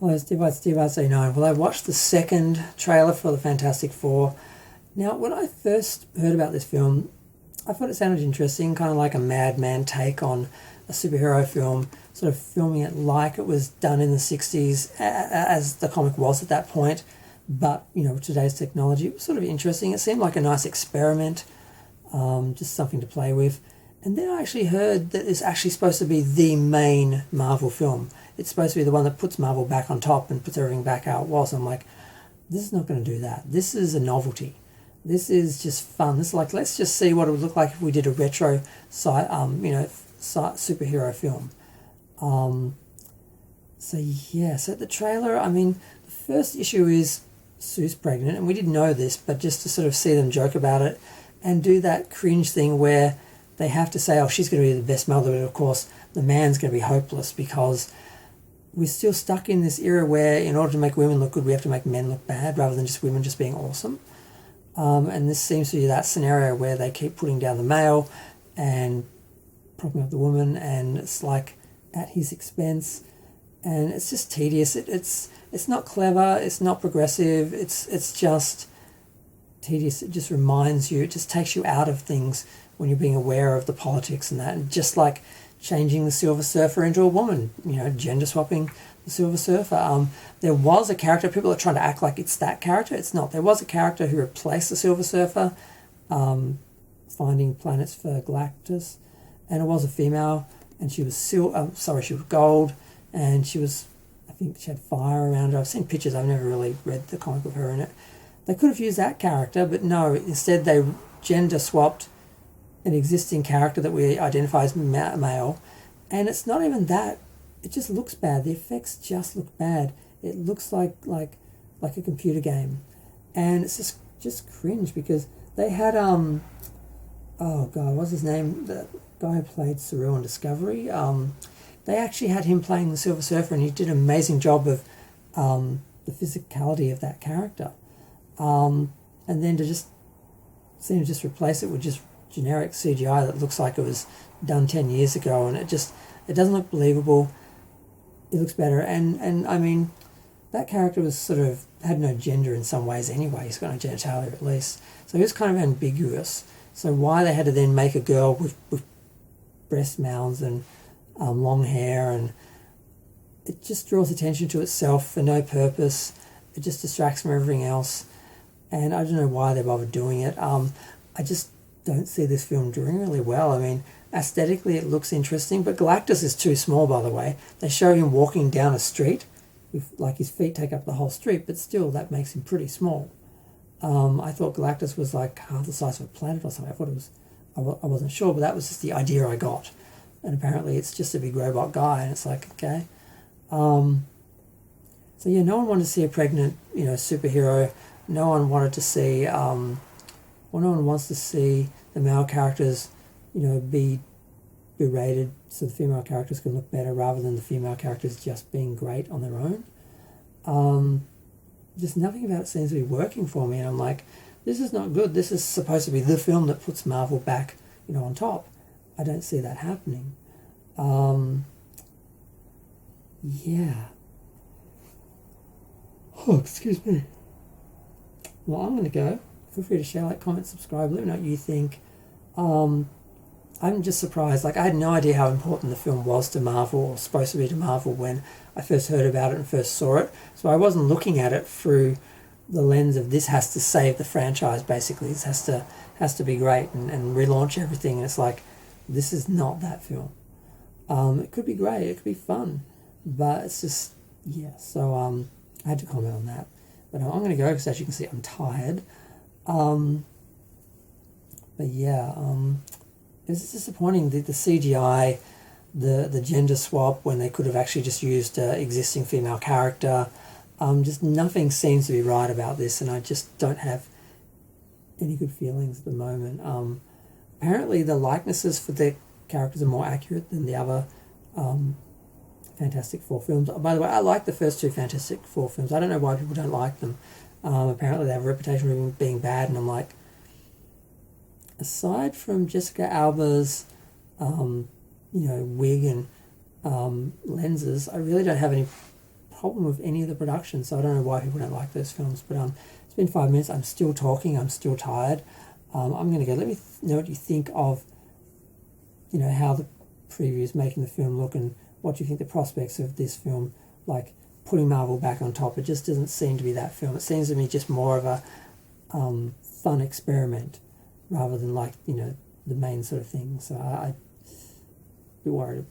Hello, Steve Artsy 9. Well, I watched the second trailer for the Fantastic Four. Now, when I first heard about this film, I thought it sounded interesting, kind of like a Madman take on a superhero film, sort of filming it like it was done in the 60s, as the comic was at that point. But, with today's technology, it was sort of interesting. It seemed like a nice experiment, just something to play with. And then I actually heard that it's actually supposed to be the main Marvel film. It's supposed to be the one that puts Marvel back on top and puts everything back how it was. I'm like, this is not going to do that. This is a novelty. This is just fun. This is like, let's just see what it would look like if we did a retro superhero film. So the trailer, the first issue is Sue's pregnant, and we didn't know this, but just to sort of see them joke about it and do that cringe thing where they have to say, oh, she's going to be the best mother, but of course the man's going to be hopeless because we're still stuck in this era where in order to make women look good, we have to make men look bad rather than just women just being awesome. And this seems to be that scenario where they keep putting down the male and propping up the woman, and it's like at his expense, and it's just tedious. It's not clever, it's not progressive, it's just tedious. It just reminds you, it just takes you out of things when you're being aware of the politics and that, and just like changing the Silver Surfer into a woman, gender swapping the Silver Surfer. There was a character, people are trying to act like it's that character. It's not. There was a character who replaced the Silver Surfer, finding planets for Galactus, and it was a female, and she was she was gold, and she had fire around her. I've seen pictures, I've never really read the comic of her in it. They could have used that character, but no, instead they gender swapped an existing character that we identify as male, and it's not even that. It just looks bad. The effects just look bad. It looks like a computer game, and it's just cringe because they had oh god, what's his name? The guy who played Saru on Discovery. They actually had him playing the Silver Surfer, and he did an amazing job of the physicality of that character. And then to just seem to just replace it with just generic CGI that looks like it was done 10 years ago, and it doesn't look believable. It looks better, and that character was sort of had no gender in some ways anyway. He's got no genitalia at least, so he was kind of ambiguous. So why they had to then make a girl with breast mounds and long hair, and it just draws attention to itself for no purpose. It just distracts from everything else, and I don't know why they bothered doing it. I just don't see this film doing really well. Aesthetically it looks interesting, but Galactus is too small, by the way. They show him walking down a street with his feet take up the whole street, but still that makes him pretty small. I thought Galactus was like half the size of a planet or something. I thought it was, I wasn't sure, but that was just the idea I got. And apparently it's just a big robot guy, and it's like, okay. No one wanted to see a pregnant, superhero. No one wanted to see, no one wants to see the male characters, be berated so the female characters can look better rather than the female characters just being great on their own. Just nothing about it seems to be working for me, and I'm like, this is not good. This is supposed to be the film that puts Marvel back, on top. I don't see that happening. Oh, excuse me. Well, I'm going to go. Feel free to share, like, comment, subscribe, let me know what you think. I'm just surprised. I had no idea how important the film was to Marvel, or supposed to be to Marvel, when I first heard about it and first saw it. So I wasn't looking at it through the lens of this has to save the franchise, basically. This has to be great and relaunch everything. And it's like, this is not that film. It could be great, it could be fun, but it's just, so I had to comment on that. But I'm going to go because, as you can see, I'm tired. It was disappointing, the CGI, the gender swap when they could have actually just used an existing female character. Just nothing seems to be right about this, and I just don't have any good feelings at the moment. Apparently the likenesses for the characters are more accurate than the other Fantastic Four films. By the way, I like the first two Fantastic Four films. I don't know why people don't like them. Apparently they have a reputation of being bad, and I'm like, aside from Jessica Alba's wig and lenses, I really don't have any problem with any of the production, so I don't know why people don't like those films. But it's been 5 minutes. I'm still talking. I'm still tired. I'm going to go. Let me know what you think of, how the preview is making the film look, and what you think the prospects of this film, like putting Marvel back on top. It just doesn't seem to be that film. It seems to me just more of a fun experiment rather than the main sort of thing. So I'm a bit worried